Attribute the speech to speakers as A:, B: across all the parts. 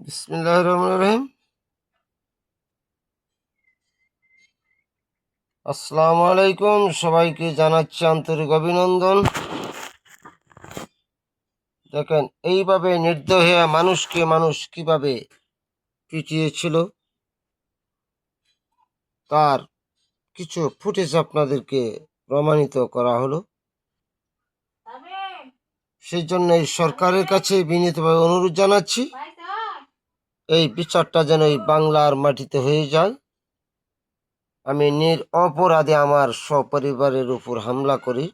A: বিসমিল্লাহির রহমানির রহিম। আসসালামু আলাইকুম, সবাইকে জানাচ্ছি আন্তরিক অভিনন্দন। দেখেন, এইভাবে নির্দয় মানুষকে মানুষ কিভাবে পিটিয়েছিল তার কিছু ফুটেজ আপনাদেরকে প্রমাণিত করা হলো। সেই জন্য এই সরকারের কাছে বিনীতভাবে অনুরোধ জানাচ্ছি, এই বিচারটা যেন এই বাংলার মাটিতে হয়ে যায়। আমি অপরাধে আমার সপরিবারের উপর হামলা করি,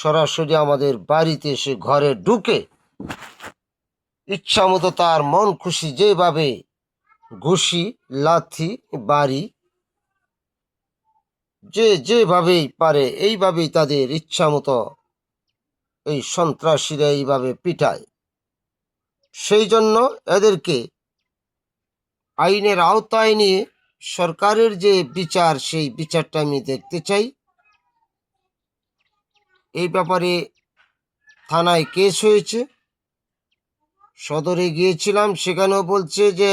A: সরাসরি আমাদের বাড়িতে এসে ঘরে ঢুকে ইচ্ছা মতো তার মন খুশি যেভাবে ঘুষি, লাথি, বাড়ি, যেভাবেই পারে এইভাবেই তাদের ইচ্ছা মতো এই সন্ত্রাসীরা এইভাবে পিটায়। সেই জন্য এদেরকে আইনের আওতায় নিয়ে সরকারের যে বিচার, সেই বিচারটা আমি দেখতে চাই। এই ব্যাপারে থানায় কেস হয়েছে, সদরে গিয়েছিলাম, সেখানেও বলছে যে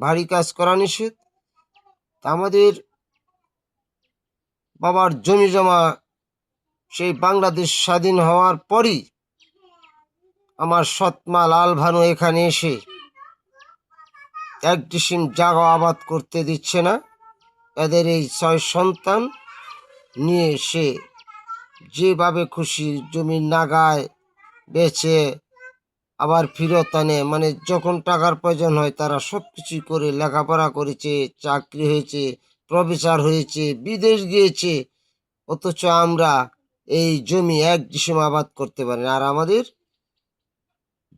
A: ভারী কাজ করা নিষেধ। আমাদের বাবার জমি জমা সেই বাংলাদেশ স্বাধীন হওয়ার পরই আমার সৎমা লাল ভানু এখানে এসে এক ডিসিম জায়গা আবাদ করতে দিচ্ছে না। এদের এই 6 সন্তান নিয়ে সে যেভাবে খুশি জমির নাগায় বেচে আবার ফিরত আনে, মানে যখন টাকার প্রয়োজন হয় তারা সব কিছুই করে, লেখাপড়া করেছে, চাকরি হয়েছে, প্রফেসর হয়েছে, বিদেশ গিয়েছে, অথচ আমরা এই জমি এক ডিসিম আবাদ করতে পারি না। আর আমাদের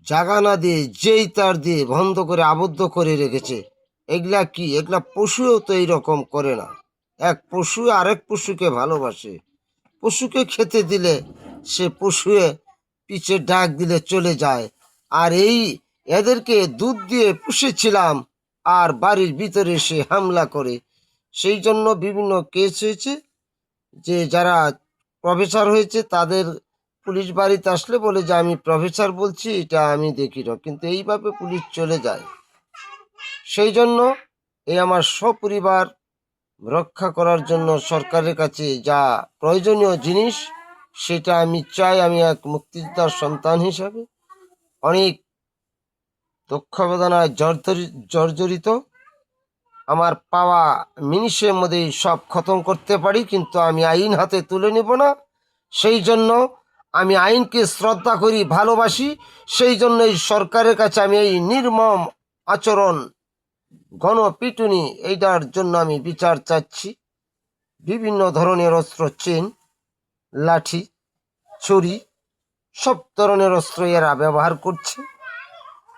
A: জাগা না দিয়ে যেই তার দিয়ে বন্ধ করে আবদ্ধ করে রেখেছে। এগুলা কি? এগুলা পশুও তো এইরকম করে না। এক পশু আরেক পশুকে ভালোবাসে, পশুকে খেতে দিলে সে পশুয়ে পিছে ডাক দিলে চলে যায়। আর এই এদেরকে দুধ দিয়ে পুষেছিলাম, আর বাড়ির ভিতরে সে হামলা করে। সেই জন্য বিভিন্ন কেস হয়েছে, যে যারা প্রফেসর হয়েছে তাদের পুলিশ বাড়িতে আসলে বলে যে আমি প্রফেসর বলছি, এটা আমি দেখি না, কিন্তু এইভাবে পুলিশ চলে যায়। সেই জন্য এই আমার সপরিবার রক্ষা করার জন্য সরকারের কাছে যা প্রয়োজনীয় জিনিস সেটা আমি চাই। আমি এক মুক্তিযোদ্ধার সন্তান হিসাবে অনেক দুঃখ বেদনায় জর্জরিত। আমার পাওয়া মিনিশের মধ্যে সব খতম করতে পারি, কিন্তু আমি আইন হাতে তুলে নেব না। সেই জন্য আমি আইনকে শ্রদ্ধা করি, ভালোবাসি। সেই জন্য এই সরকারের কাছে আমি এই নির্মম আচরণ, গণপিটুনি, এইটার জন্য আমি বিচার চাচ্ছি। বিভিন্ন ধরনের অস্ত্র, চেন, লাঠি, ছুরি, সব ধরনের অস্ত্র এরা ব্যবহার করছে,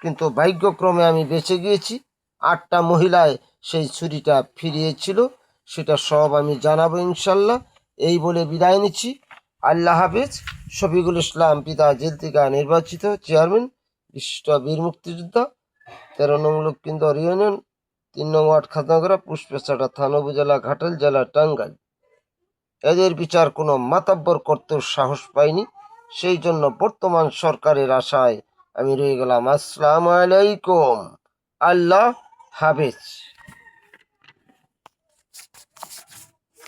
A: কিন্তু ভাগ্যক্রমে আমি বেঁচে গিয়েছি। 8টা মহিলায় সেই ছুরিটা ফিরিয়েছিল, সেটা সব আমি জানাবো ইনশাল্লাহ। এই বলে বিদায় নিচ্ছি। আল্লাহ হাফেজ। শফিকুল ইসলাম, পিতা জেল থেকে নির্বাচিত চেয়ারম্যান, বিশিষ্ট বীর মুক্তিযোদ্ধা, 13 নং লক্ষ্মীন্দর ইউনিয়ন, 3 নং ওয়ার্ড, খাতনাগড়া, পুষ্পেছাড়া থানা, উপজেলা ঘাটাল, জেলা টাঙ্গাইল। এদের বিচার কোনো মাতাব্বর করতেও সাহস পাইনি। সেই জন্য বর্তমান সরকারের আশায় আমি রয়ে গেলাম। আসসালামু আলাইকুম। আল্লাহ হাফেজ।